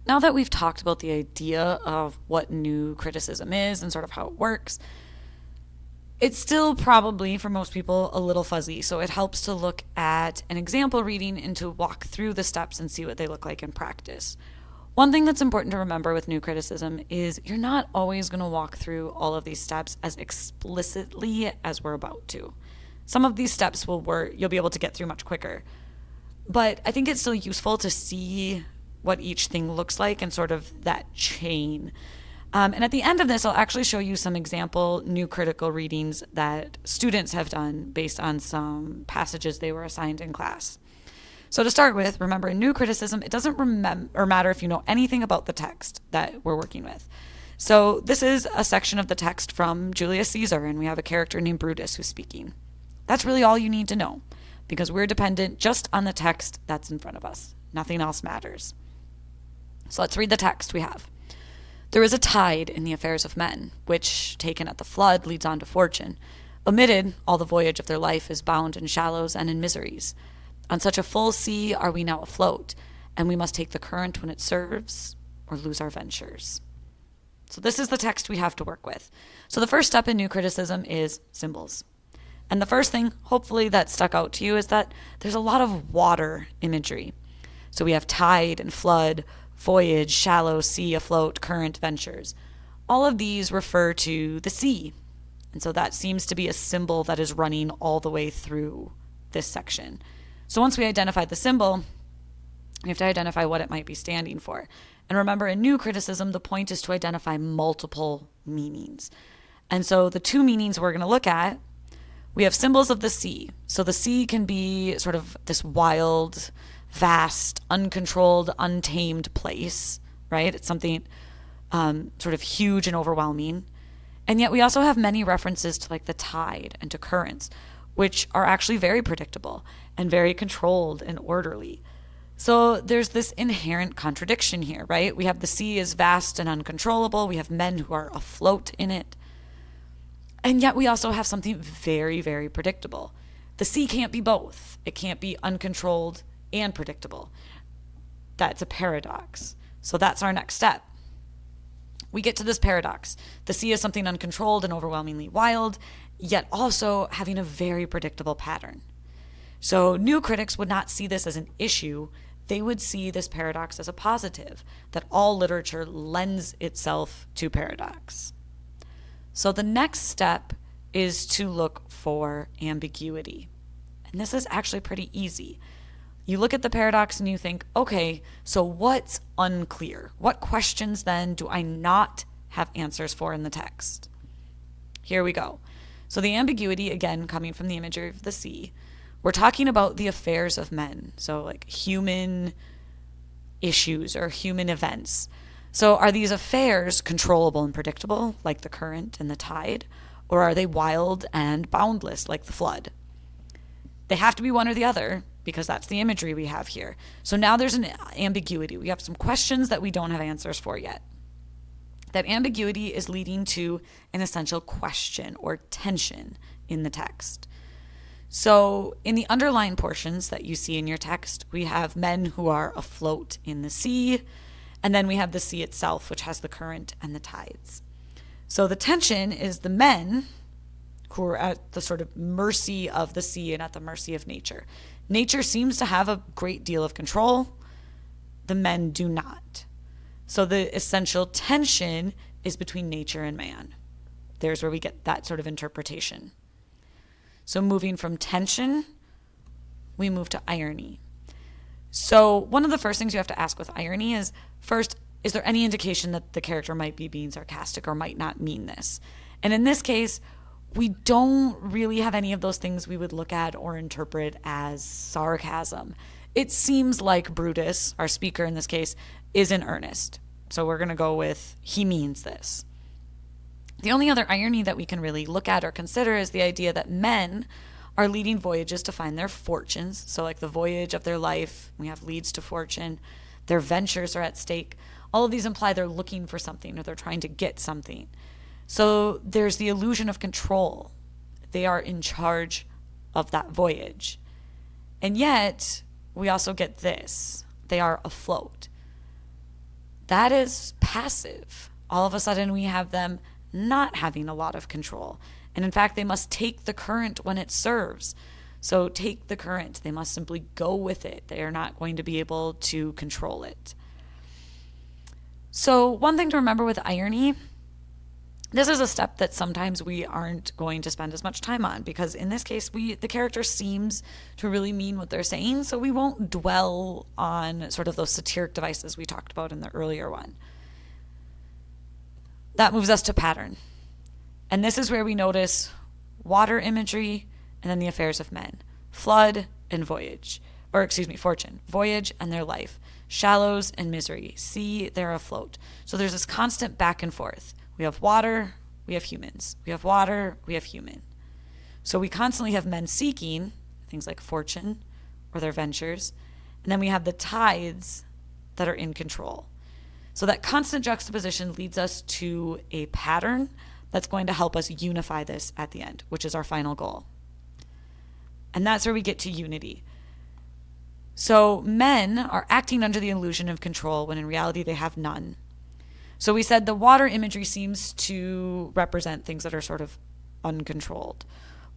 now that we've talked about the idea of what new criticism is and sort of how it works, it's still probably, for most people, a little fuzzy. So it helps to look at an example reading and to walk through the steps and see what they look like in practice. One thing that's important to remember with new criticism is you're not always going to walk through all of these steps as explicitly as we're about to. Some of these steps you'll be able to get through much quicker. But I think it's still useful to see what each thing looks like and sort of that chain. And at the end of this, I'll actually show you some example new critical readings that students have done based on some passages they were assigned in class. So to start with, remember, in new criticism, it doesn't matter if you know anything about the text that we're working with. So this is a section of the text from Julius Caesar, and we have a character named Brutus who's speaking. That's really all you need to know, because we're dependent just on the text that's in front of us. Nothing else matters. So let's read the text we have. There is a tide in the affairs of men, which, taken at the flood, leads on to fortune. Omitted, all the voyage of their life is bound in shallows and in miseries. On such a full sea are we now afloat, and we must take the current when it serves, or lose our ventures. So this is the text we have to work with. So the first step in new criticism is symbols. And the first thing, hopefully, that stuck out to you is that there's a lot of water imagery. So we have tide and flood, voyage, shallow, sea, afloat, current, ventures. All of these refer to the sea. And so that seems to be a symbol that is running all the way through this section. So once we identify the symbol, we have to identify what it might be standing for. And remember, in new criticism, the point is to identify multiple meanings. And so the two meanings we're going to look at, we have symbols of the sea. So the sea can be sort of this wild, vast, uncontrolled, untamed place, right? It's something sort of huge and overwhelming. And yet we also have many references to like the tide and to currents, which are actually very predictable and very controlled and orderly. So there's this inherent contradiction here, right? We have the sea is vast and uncontrollable. We have men who are afloat in it. And yet we also have something very, very predictable. The sea can't be both. It can't be uncontrolled and predictable. That's a paradox. So that's our next step. We get to this paradox. The sea is something uncontrolled and overwhelmingly wild, yet also having a very predictable pattern. So new critics would not see this as an issue. They would see this paradox as a positive, that all literature lends itself to paradox. So the next step is to look for ambiguity. And this is actually pretty easy. You look at the paradox and you think, okay, so what's unclear? What questions then do I not have answers for in the text? Here we go. So the ambiguity, again, coming from the imagery of the sea, we're talking about the affairs of men. So like human issues or human events. So are these affairs controllable and predictable, like the current and the tide? Or are they wild and boundless, like the flood? They have to be one or the other, because that's the imagery we have here. So now there's an ambiguity. We have some questions that we don't have answers for yet. That ambiguity is leading to an essential question or tension in the text. So in the underlying portions that you see in your text, we have men who are afloat in the sea, and then we have the sea itself, which has the current and the tides. So the tension is the men who are at the sort of mercy of the sea and at the mercy of nature. Nature seems to have a great deal of control. The men do not. So the essential tension is between nature and man. There's where we get that sort of interpretation. So moving from tension, we move to irony. So one of the first things you have to ask with irony is, first, is there any indication that the character might be being sarcastic or might not mean this? And in this case, we don't really have any of those things we would look at or interpret as sarcasm. It seems like Brutus, our speaker in this case, is in earnest. So we're going to go with, he means this. The only other irony that we can really look at or consider is the idea that men are leading voyages to find their fortunes. So like the voyage of their life, we have leads to fortune. Their ventures are at stake. All of these imply they're looking for something or they're trying to get something. So there's the illusion of control. They are in charge of that voyage. And yet, we also get this. They are afloat. that is passive. All of a sudden we have them not having a lot of control. And in fact, they must take the current when it serves. So take the current. They must simply go with it. They are not going to be able to control it. So one thing to remember with irony, this is a step that sometimes we aren't going to spend as much time on, because in this case, the character seems to really mean what they're saying, so we won't dwell on sort of those satiric devices we talked about in the earlier one. That moves us to pattern. And this is where we notice water imagery and then the affairs of men. Flood and voyage. Fortune. Voyage and their life. Shallows and misery. Sea, they're afloat. So there's this constant back and forth. We have water, we have humans. We have water, we have human. So we constantly have men seeking things like fortune or their ventures. And then we have the tides that are in control. So that constant juxtaposition leads us to a pattern that's going to help us unify this at the end, which is our final goal. And that's where we get to unity. So men are acting under the illusion of control when in reality they have none. So we said the water imagery seems to represent things that are sort of uncontrolled.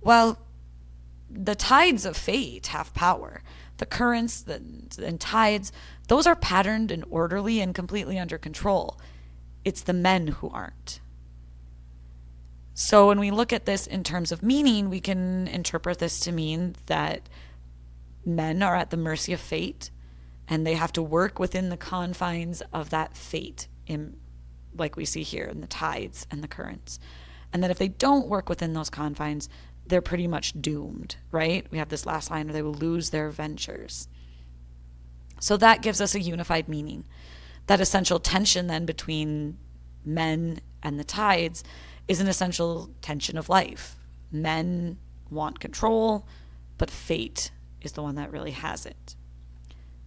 Well, the tides of fate have power. The currents and tides, those are patterned and orderly and completely under control. It's the men who aren't. So when we look at this in terms of meaning, we can interpret this to mean that men are at the mercy of fate, and they have to work within the confines of that fate, like we see here in the tides and the currents. And that if they don't work within those confines, they're pretty much doomed, right? We have this last line where they will lose their ventures. So that gives us a unified meaning. That essential tension then between men and the tides is an essential tension of life. Men want control, but fate is the one that really has it.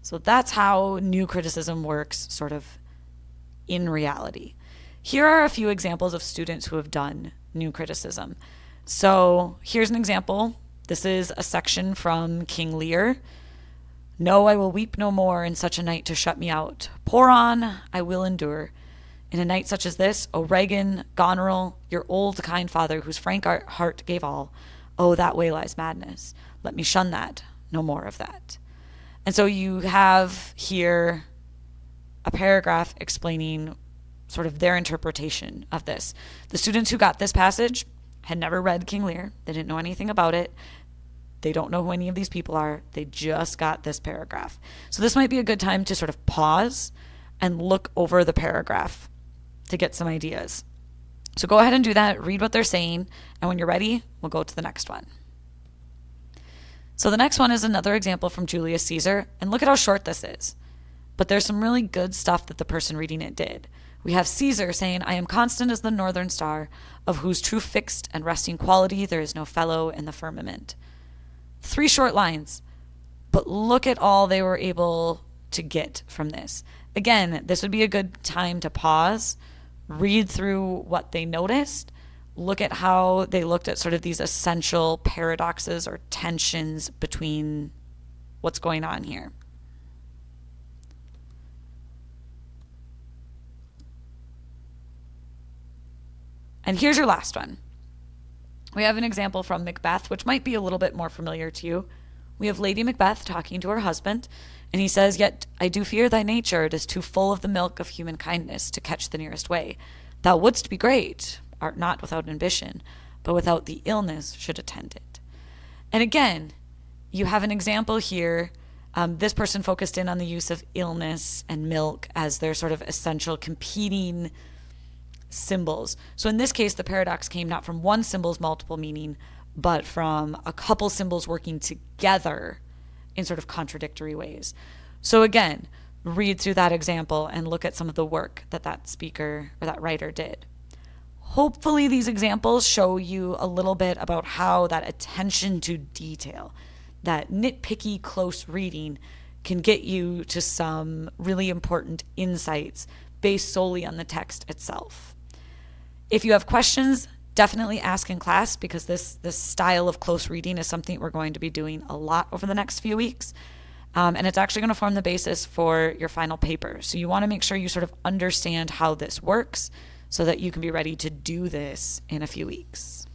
So that's how new criticism works sort of in reality. Here are a few examples of students who have done new criticism. So here's an example. This is a section from King Lear. No, I will weep no more in such a night to shut me out. Pour on, I will endure. In a night such as this, O Regan, Goneril, your old kind father, whose frank heart gave all, oh, that way lies madness. Let me shun that, no more of that. And so you have here a paragraph explaining sort of their interpretation of this. The students who got this passage had never read King Lear. They didn't know anything about it. They don't know who any of these people are. They just got this paragraph. So this might be a good time to sort of pause and look over the paragraph to get some ideas. So go ahead and do that, read what they're saying, and when you're ready, we'll go to the next one. So the next one is another example from Julius Caesar, and look at how short this is. But there's some really good stuff that the person reading it did. We have Caesar saying, I am constant as the northern star, of whose true fixed and resting quality there is no fellow in the firmament. 3 short lines, but look at all they were able to get from this. Again, this would be a good time to pause, read through what they noticed, look at how they looked at sort of these essential paradoxes or tensions between what's going on here. And here's your last one. We have an example from Macbeth, which might be a little bit more familiar to you. We have Lady Macbeth talking to her husband, and he says, Yet I do fear thy nature, it is too full of the milk of human kindness to catch the nearest way. Thou wouldst be great, art not without ambition, but without the illness should attend it. And again, you have an example here. This person focused in on the use of illness and milk as their sort of essential competing symbols. So in this case, the paradox came not from one symbol's multiple meaning, but from a couple symbols working together in sort of contradictory ways. So again, read through that example and look at some of the work that that speaker or that writer did. Hopefully these examples show you a little bit about how that attention to detail, that nitpicky close reading can get you to some really important insights based solely on the text itself. If you have questions, definitely ask in class, because this style of close reading is something we're going to be doing a lot over the next few weeks. And it's actually going to form the basis for your final paper. So you want to make sure you sort of understand how this works so that you can be ready to do this in a few weeks.